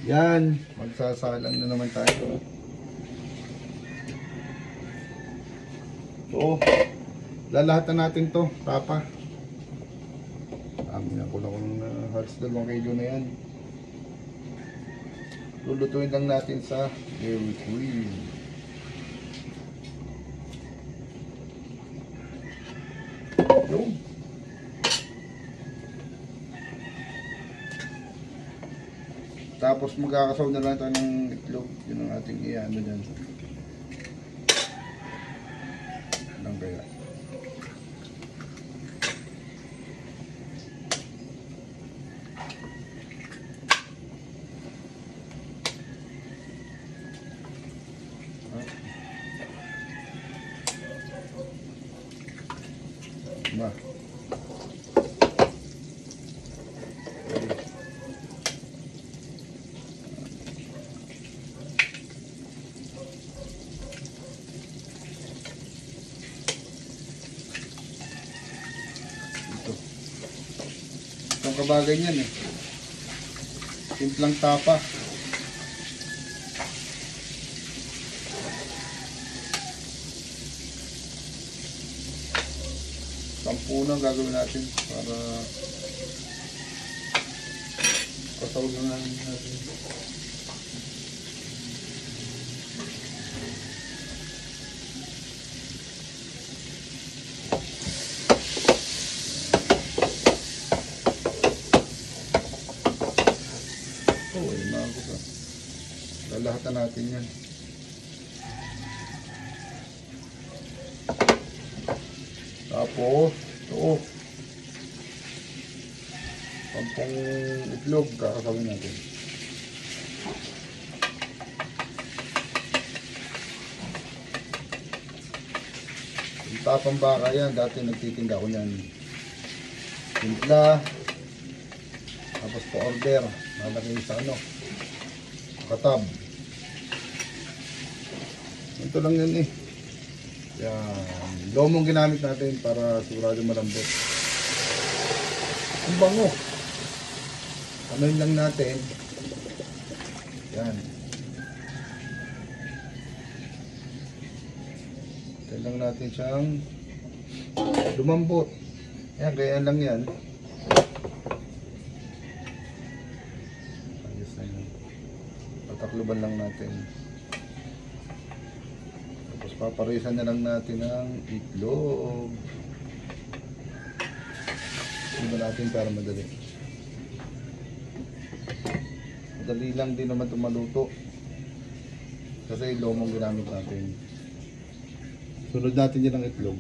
Yan, magsasalang na naman tayo. So, lalahatan natin to, tapa. Amin ako lang kung halos 2 kilo na yan. Lulutuin lang natin sa Dairy Queen. Yun. Tapos magkakasaw na lang tayo ng itlog. Yun ang ating iano dyan. Lang kaya. Ba. Ito. Itong kabagay niyan eh. Simplang tapa. Sampu na gagawin natin para kasaw na natin. Oh, ayun na ako sa. Lalahatan natin yan. Tapos, ito. Pampang itlog, kakasawin natin. Yung tapang baka yan, dati nagtitinda ko yan. Timpla. Tapos pa-order. Nalagay sa ano. Katab. Ito lang yan eh. Yan. Lomong ginamit natin para sigurado malambot. Ang bango. Anuin lang natin. Yan. Ito lang natin siyang lumambot. Yan, gayaan lang yan. Ayos na yan. Patakluban lang natin. Tapos paparisan na lang natin ang itlog. Iba natin para madali. Madali lang din naman itong maluto. Kasi lomong ginamit natin. Sunod natin yan ang itlog.